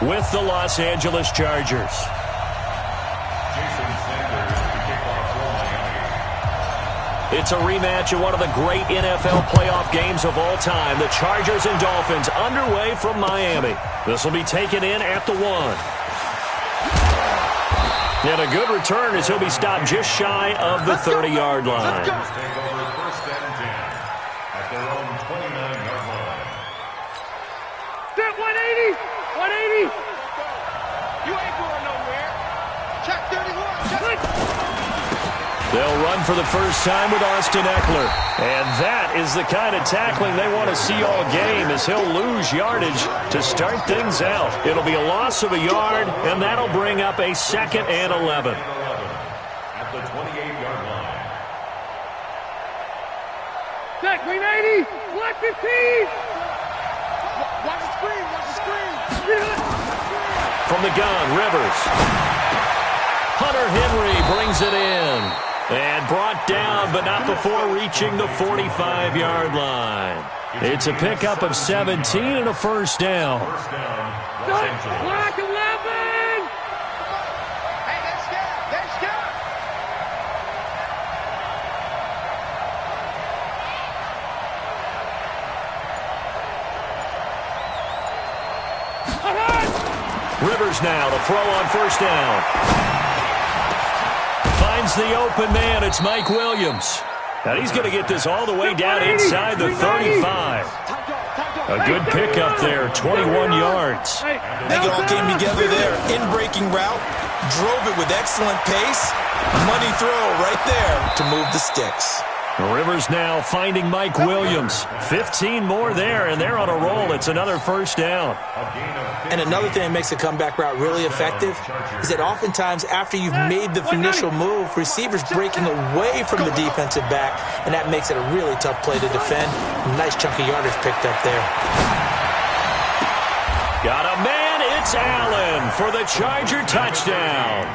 with the Los Angeles Chargers. It's a rematch of one of the great NFL playoff games of all time. The Chargers and Dolphins underway from Miami. This will be taken in at the 1. And a good return as he'll be stopped just shy of the 30-yard line. Take over first and 10 at their own 29-yard line. Step 180! 180! You ain't going nowhere. Check 31. Check. They'll run for the first time with Austin Eckler. And that is the kind of tackling they want to see all game, as he'll lose yardage to start things out. It'll be a loss of a yard, and that'll bring up a 2nd and 11. At the 28-yard line. Check 380! Watch the team! Watch the screen! Watch the screen! From the gun, Rivers. Hunter Henry brings it in. And brought down, but not before reaching the 45-yard line. It's a pickup of 17 and a first down. Block 11! Hey, let's go! Let's go! Rivers now to throw on first down. Finds the open man. It's Mike Williams. And he's going to get this all the way down inside the 35. A good pickup there, 21 yards. I think it all came together there. In-breaking route, drove it with excellent pace. Money throw right there to move the sticks. Rivers now finding Mike Williams. 15 more there, and they're on a roll. It's another first down. And another thing that makes a comeback route really effective is that oftentimes after you've made the initial move, receivers breaking away from the defensive back, and that makes it a really tough play to defend. A nice chunk of yardage picked up there. Got a man, it's Allen for the Charger touchdown.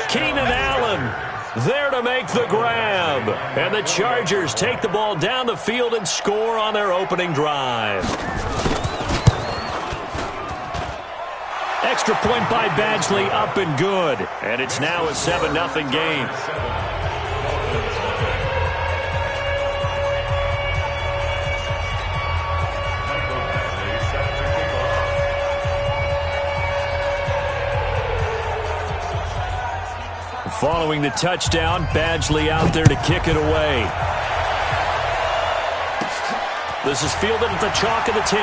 Keenan Allen there to make the grab. And the Chargers take the ball down the field and score on their opening drive. Extra point by Badgley, up and good. And it's now a 7-0 game. Following the touchdown, Badgley out there to kick it away. This is fielded at the chalk of the 10.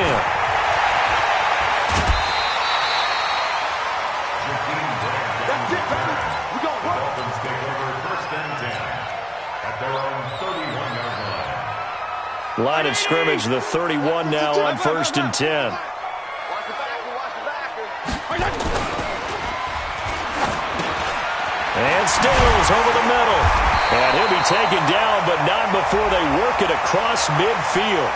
Line of scrimmage, the 31 now on 1st and 10. And Stills over the middle. And he'll be taken down, but not before they work it across midfield.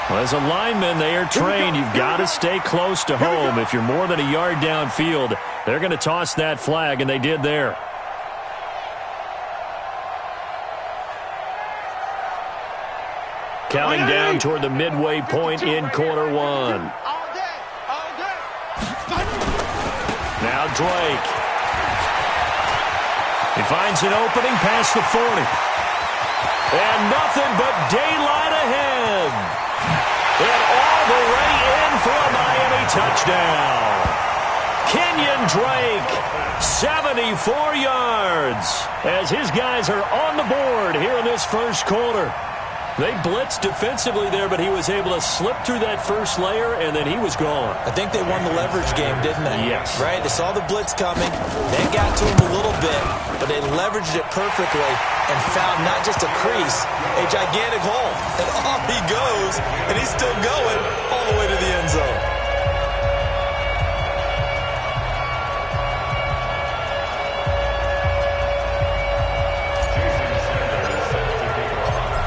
Well, as a lineman, they are trained. You've got to stay close to home. If you're more than a yard downfield, they're going to toss that flag, and they did there. Counting down toward the midway point in quarter one. Now Drake. He finds an opening past the 40. And nothing but daylight ahead. And all the way in for a Miami touchdown. Kenyon Drake, 74 yards, as his guys are on the board here in this first quarter. They blitzed defensively there, but he was able to slip through that first layer, and then he was gone. I think they won the leverage game, didn't they? Yes. Right? They saw the blitz coming. They got to him a little bit, but they leveraged it perfectly and found not just a crease, a gigantic hole. And off he goes, and he's still going all the way to the end zone.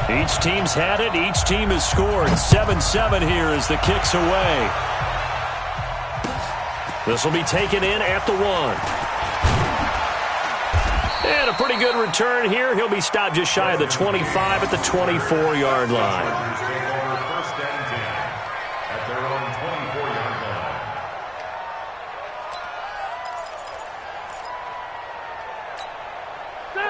Each team's had it. Each team has scored. 7-7 here as the kick's away. This will be taken in at the 1. And a pretty good return here. He'll be stopped just shy of the 25 at the 24-yard line. First and 10 at their own 24-yard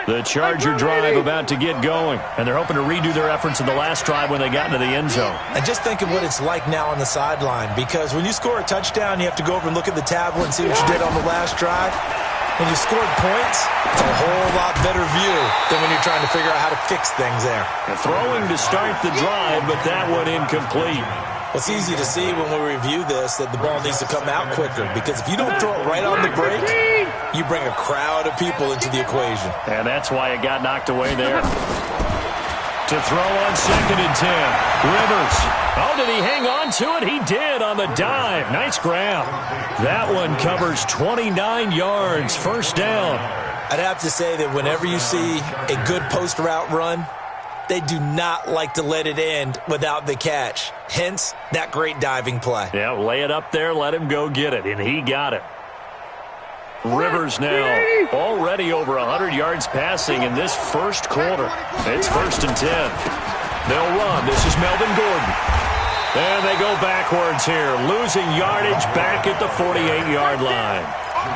The Charger drive about to get going, and they're hoping to redo their efforts in the last drive when they got into the end zone. And just think of what it's like now on the sideline, because when you score a touchdown, you have to go over and look at the tablet and see what you did on the last drive. When you scored points, it's a whole lot better view than when you're trying to figure out how to fix things there. And throwing to start the drive, but that one incomplete. Well, it's easy to see when we review this that the ball needs to come out quicker, because if you don't throw it right on the break, you bring a crowd of people into the equation. And that's why it got knocked away there. To throw on 2nd and 10. Rivers. Oh, did he hang on to it? He did on the dive. Nice grab. That one covers 29 yards. First down. I'd have to say that whenever you see a good post route run, they do not like to let it end without the catch. Hence, that great diving play. Yeah, lay it up there, let him go get it, and he got it. Rivers now already over 100 yards passing in this first quarter. It's 1st and 10. They'll run. This is Melvin Gordon. And they go backwards here, losing yardage back at the 48-yard line.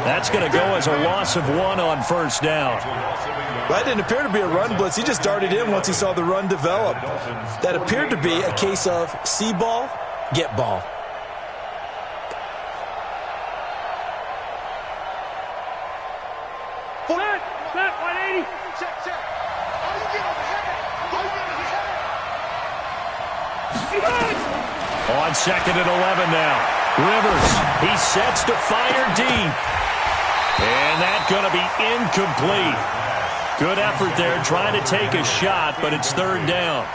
That's going to go as a loss of 1 on first down. That didn't appear to be a run blitz. He just darted in once he saw the run develop. That appeared to be a case of see ball, get ball. Set, 180. Check. All you get On 2nd and 11 now. Rivers, he sets to fire deep. And that's going to be incomplete. Good effort there trying to take a shot, but it's 3rd down.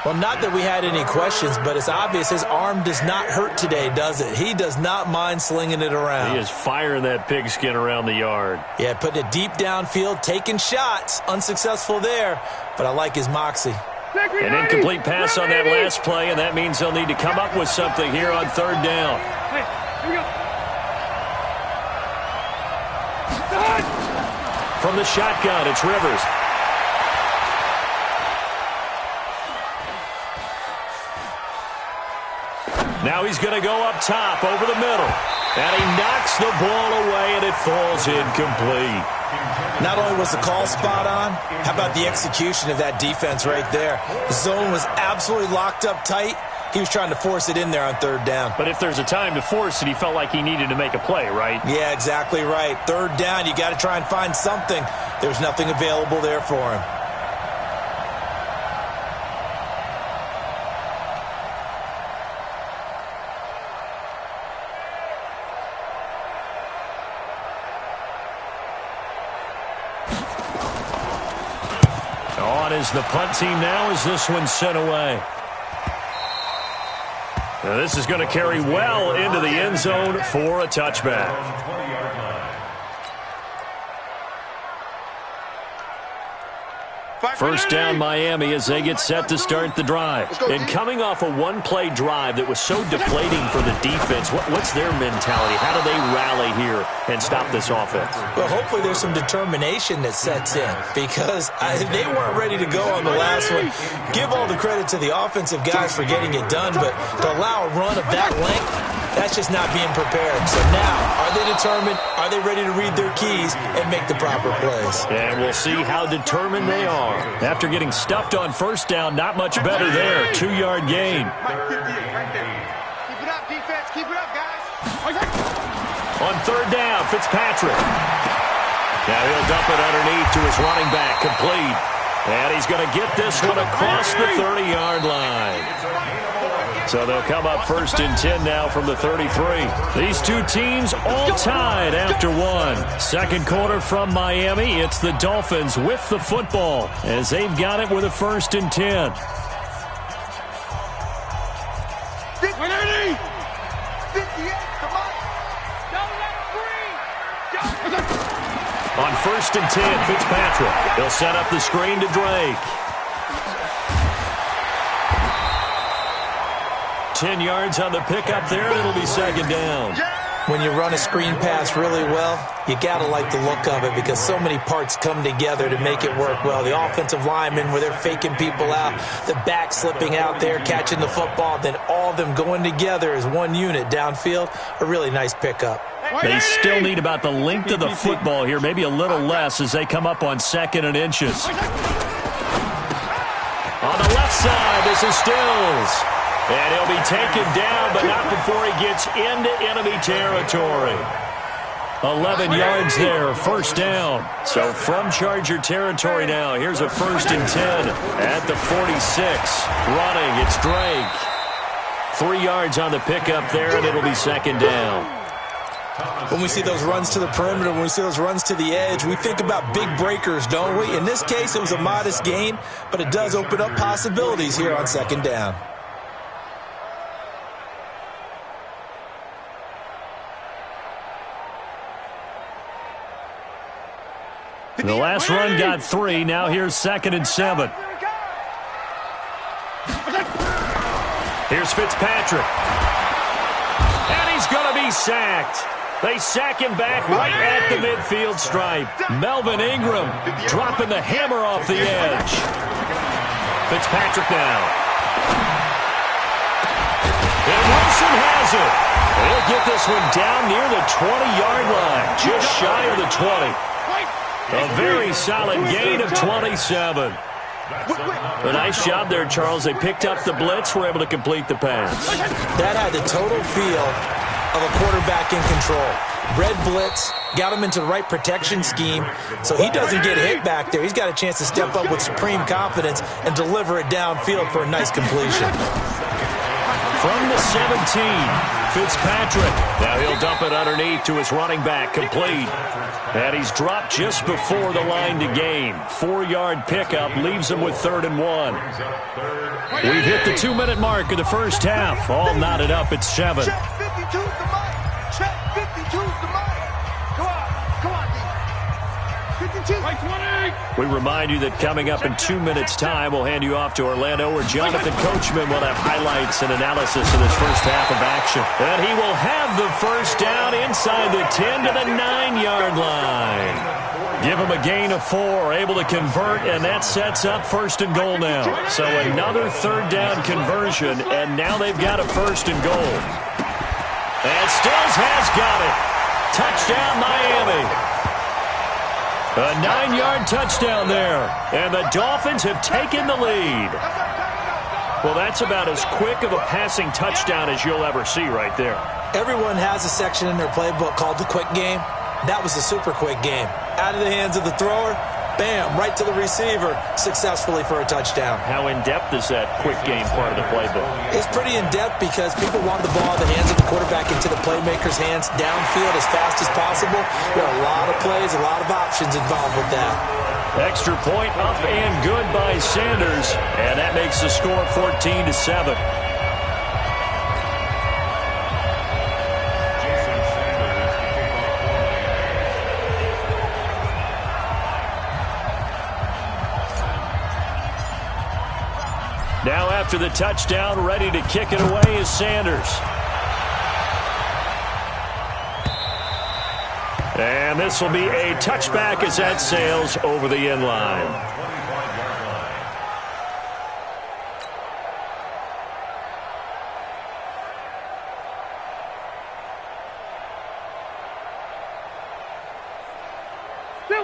Well, not that we had any questions, but it's obvious his arm does not hurt today, does it? He does not mind slinging it around. He is firing that pigskin around the yard. Yeah, putting it deep downfield, taking shots. Unsuccessful there, but I like his moxie. An incomplete pass on that last play, and that means they'll need to come up with something here on 3rd down. Hey, here we go. From the shotgun, it's Rivers. Now he's going to go up top over the middle. And he knocks the ball away, and it falls incomplete. Not only was the call spot on, how about the execution of that defense right there? The zone was absolutely locked up tight. He was trying to force it in there on 3rd down. But if there's a time to force it, he felt like he needed to make a play, right? Yeah, exactly right. 3rd down, you got to try and find something. There's nothing available there for him. On is the punt team now as this one's sent away. Now this is going to carry well into the end zone for a touchback. First down Miami as they get set to start the drive. And coming off a one-play drive that was so deflating for the defense, what's their mentality? How do they rally here and stop this offense? Well, hopefully there's some determination that sets in, because they weren't ready to go on the last one. Give all the credit to the offensive guys for getting it done, but to allow a run of that length, that's just not being prepared. So now, are they determined? Are they ready to read their keys and make the proper plays? And we'll see how determined they are. After getting stuffed on first down, not much better there. 2-yard gain. Keep it up, defense. Keep it up, guys. On 3rd down, Fitzpatrick. Now he'll dump it underneath to his running back, complete. And he's going to get this one across the 30-yard line. So they'll come up 1st and 10 now from the 33. These two teams all tied after one. Second quarter from Miami. It's the Dolphins with the football as they've got it with a 1st and 10. 180! 58, come on! Don't let it breathe! On 1st and 10, Fitzpatrick. He'll set up the screen to Drake. 10 yards on the pickup there, and it'll be 2nd down. When you run a screen pass really well, you got to like the look of it, because so many parts come together to make it work well. The offensive linemen, where they're faking people out, the back slipping out there, catching the football, then all of them going together as one unit downfield. A really nice pickup. They still need about the length of the football here, maybe a little less as they come up on 2nd and inches. On the left side, this is Stills. And he'll be taken down, but not before he gets into enemy territory. 11 yards there, 1st down. So from Charger territory now, here's a 1st and 10 at the 46. Running, it's Drake. 3 yards on the pickup there, and it'll be 2nd down. When we see those runs to the perimeter, when we see those runs to the edge, we think about big breakers, don't we? In this case, it was a modest gain, but it does open up possibilities here on 2nd down. The last run got 3. Now here's 2nd and 7. Here's Fitzpatrick. And he's going to be sacked. They sack him back right at the midfield stripe. Melvin Ingram dropping the hammer off the edge. Fitzpatrick now. And Wilson has it. He'll get this one down near the 20-yard line, just shy of the 20. A very solid gain of 27. A nice job there, Charles. They picked up the blitz, were able to complete the pass. That had the total feel of a quarterback in control. Red blitz, got him into the right protection scheme, so he doesn't get hit back there. He's got a chance to step up with supreme confidence and deliver it downfield for a nice completion. From the 17, Fitzpatrick. Now he'll dump it underneath to his running back, complete. And he's dropped just before the line to gain. 4-yard pickup leaves him with 3rd and 1. We've hit the 2-minute mark of the first half. All knotted up at 7. Check 52's the money. Check 52's the money. Come on, D. 52. Like 20. We remind you that coming up in 2 minutes' time, we'll hand you off to Orlando, where Jonathan Coachman will have highlights and analysis of this first half of action. And he will have the first down inside the 10 to the 9-yard line. Give him a gain of 4, able to convert, and that sets up 1st and goal now. So another 3rd down conversion, and now they've got a 1st and goal. And Stills has got it. Touchdown, Miami. A 9-yard touchdown there, and the Dolphins have taken the lead. Well, that's about as quick of a passing touchdown as you'll ever see right there. Everyone has a section in their playbook called the quick game. That was a super quick game. Out of the hands of the thrower, bam, right to the receiver, successfully for a touchdown. How in-depth is that quick game part of the playbook? It's pretty in-depth because people want the ball in the hands of the quarterback into the playmaker's hands downfield as fast as possible. There are a lot of plays, a lot of options involved with that. Extra point up and good by Sanders, and that makes the score 14-7. Now after the touchdown, ready to kick it away is Sanders. And this will be a touchback as that sails over the end line.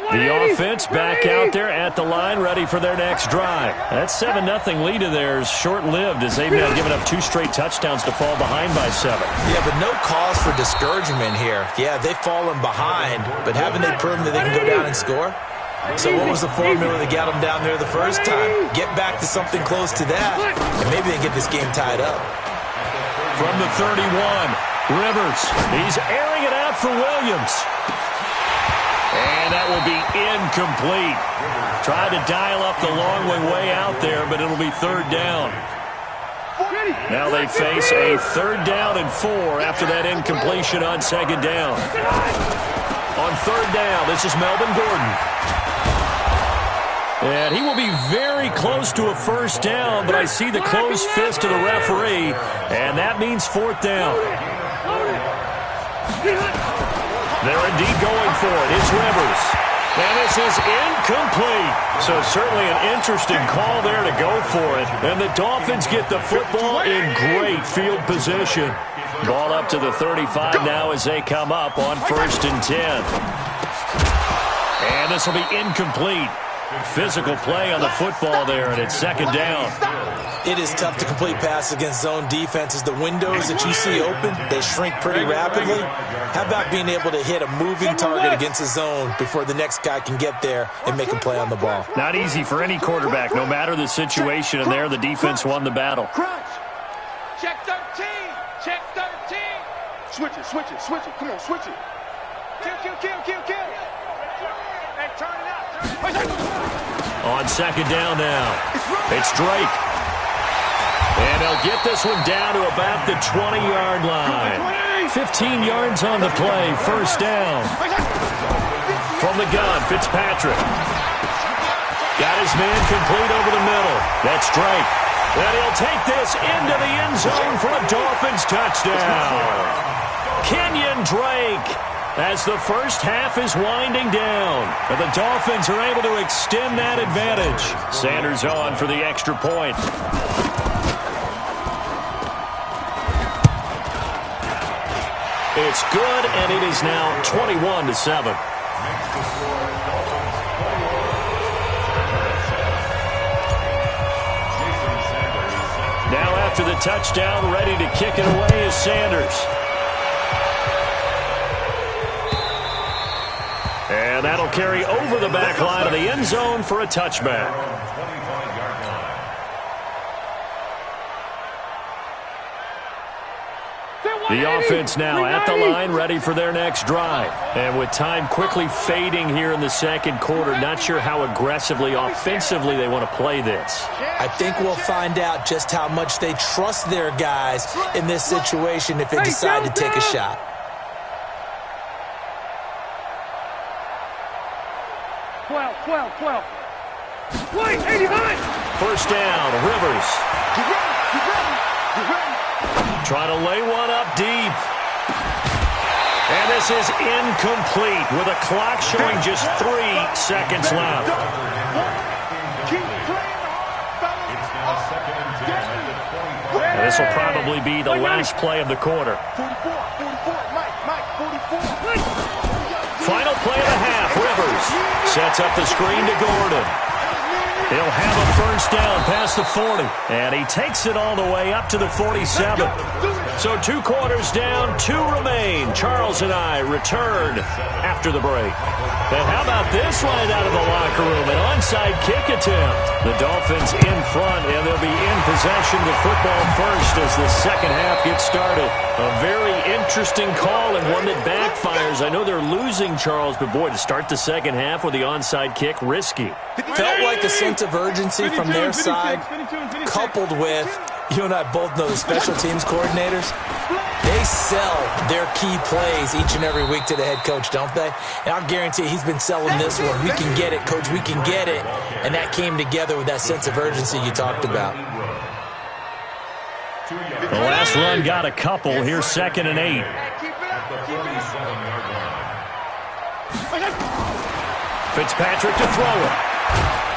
The offense back out there at the line, ready for their next drive. That 7-0 lead of theirs short-lived as they've now given up 2 straight touchdowns to fall behind by 7. Yeah, but no cause for discouragement here. Yeah, they've fallen behind, but haven't they proven that they can go down and score? So what was the formula that got them down there the first time? Get back to something close to that, and maybe they get this game tied up. From the 31, Rivers. He's airing it out for Williams. And that will be incomplete. Tried to dial up the long way out there, but it'll be 3rd down. Now they face a 3rd down and 4 after that incompletion on 2nd down. On 3rd down, this is Melvin Gordon. And he will be very close to a 1st down, but I see the closed fist of the referee, and that means 4th down. They're indeed going for it. It's Rivers. And this is incomplete. So certainly an interesting call there to go for it. And the Dolphins get the football in great field position. Ball up to the 35 now as they come up on 1st and 10. And this will be incomplete. Physical play on the football there, and it's 2nd down. It is tough to complete passes against zone defenses. The windows that you see open, they shrink pretty rapidly. How about being able to hit a moving target against a zone before the next guy can get there and make a play on the ball? Not easy for any quarterback, no matter the situation, and there the defense won the battle. Check 13. Check 13. Switch it, switch it, switch it. Come on, switch it. Kill. Hey, turn it out. On 2nd down now, it's Drake. And they'll get this one down to about the 20-yard line. 15 yards on the play, 1st down. From the gun, Fitzpatrick. Got his man complete over the middle. That's Drake. And he'll take this into the end zone for a Dolphins touchdown. Kenyon Drake. As the first half is winding down, and the Dolphins are able to extend that advantage. Sanders on for the extra point. It's good, and it is now 21-7. Now after the touchdown, ready to kick it away is Sanders. And that'll carry over the back line of the end zone for a touchback. The offense now at the line, ready for their next drive. And with time quickly fading here in the 2nd quarter, not sure how aggressively, offensively they want to play this. I think we'll find out just how much they trust their guys in this situation if they decide to take a shot. Wait, 89! 1st down, Rivers. You ready? Trying to lay one up deep. And this is incomplete with a clock showing just 3 seconds left. Keep playing hard, fellas. And this will probably be the last play of the quarter. 44, Mike, 44. Final play of the half, Rivers sets up the screen to Gordon. He'll have a 1st down past the 40, and he takes it all the way up to the 47. So 2 quarters down, 2 remain. Charles and I return after the break. And how about this right out of the locker room? An onside kick attempt. The Dolphins in front, and they'll be in possession of the football first as the 2nd half gets started. A very interesting call and one that backfires. I know they're losing, Charles, but boy, to start the 2nd half with the onside kick, risky. Felt like a sense of urgency from their side, coupled with, you and I both know the special teams coordinators, they sell their key plays each and every week to the head coach, don't they? And I'll guarantee he's been selling this one. We can get it, coach, we can get it. And that came together with that sense of urgency you talked about. The last run got a couple. Here's 2nd and 8. Fitzpatrick to throw it.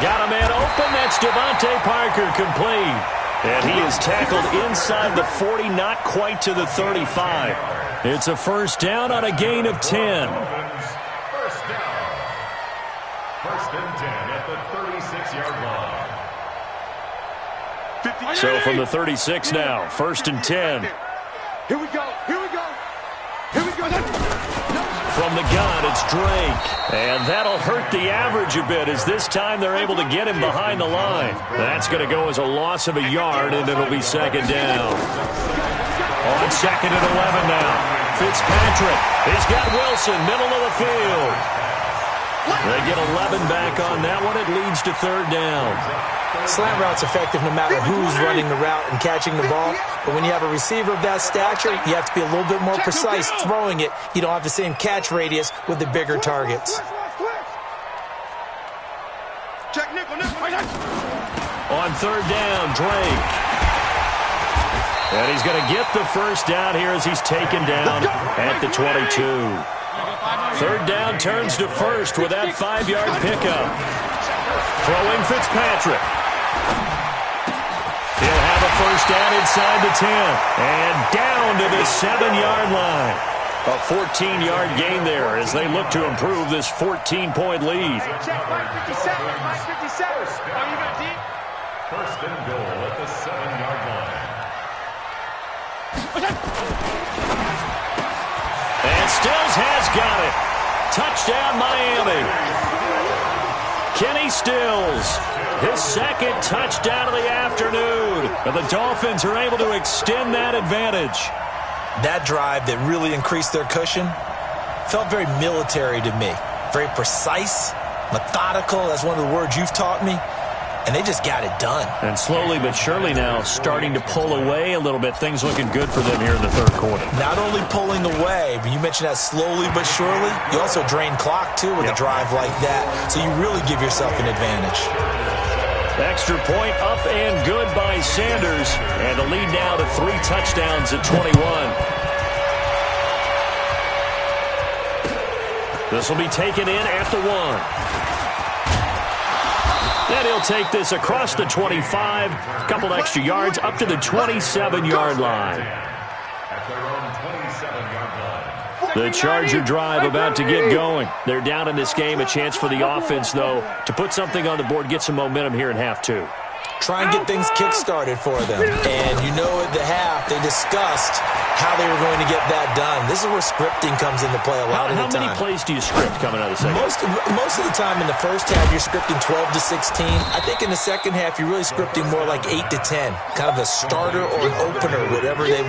Got a man open. That's Devontae Parker, complete. And he is tackled inside the 40, not quite to the 35. It's a 1st down on a gain of 10. 1st down. 1st and 10 at the 36-yard line. So from the 36 now, 1st and 10. Here we go. From the gun, it's Drake. And that'll hurt the average a bit as this time they're able to get him behind the line. That's going to go as a loss of a yard, and it'll be 2nd down. On 2nd and 11 now. Fitzpatrick. He's got Wilson, middle of the field. They get 11 back on that one. It leads to 3rd down. Slant route's effective no matter who's running the route and catching the ball. But when you have a receiver of that stature, you have to be a little bit more precise throwing it. You don't have the same catch radius with the bigger targets. On 3rd down, Drake. And he's going to get the 1st down here as he's taken down at the 22. Third down turns to first with that 5-yard pickup. Throwing Fitzpatrick. He'll have a first down inside the 10. And down to the 7-yard line. A 14-yard gain there as they look to improve this 14-point lead. First and goal at the 7-yard line. And Stills has got it. Touchdown, Miami. Kenny Stills, his second touchdown of the afternoon. And the Dolphins are able to extend that advantage. That drive that really increased their cushion felt very military to me. Very precise, methodical. That's one of the words you've taught me. And they just got it done. And slowly but surely now starting to pull away a little bit. Things looking good for them here in the third quarter. Not only pulling away, but you mentioned that slowly but surely. You also drain clock, too, with a drive like that. So you really give yourself an advantage. Extra point up and good by Sanders. And the lead now to 3 touchdowns at 21. This will be taken in at the 1. And he'll take this across the 25, a couple extra yards, up to the 27-yard line. At their own 27-yard line. The Charger drive about to get going. They're down in this game. A chance for the offense, though, to put something on the board, get some momentum here in half 2. Try and get things kick-started for them. And you know at the half, they discussed how they were going to get that done. This is where scripting comes into play a lot of the time. How many plays do you script coming out of the second? Most of the time in the first half, you're scripting 12 to 16. I think in the second half, you're really scripting more like 8 to 10. Kind of a starter or an opener,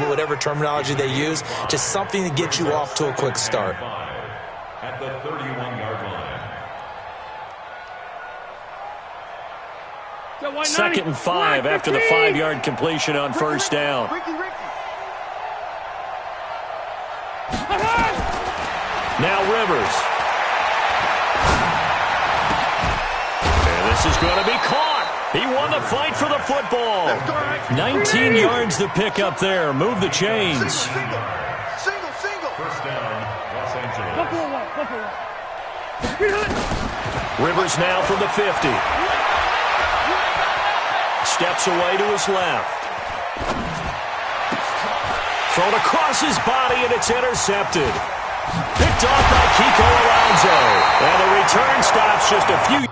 whatever terminology they use. Just something to get you off to a quick start. At the 31-yard line. 2nd and 5 after the 5-yard completion on first down. Now Rivers. And this is going to be caught. He won the fight for the football. 19 yards to pick up there. Move the chains. Single. First down, Los Angeles. Rivers now from the 50. Steps away to his left. Thrown across his body, and it's intercepted. Picked off by Kiko Alonso. And the return stops just a few...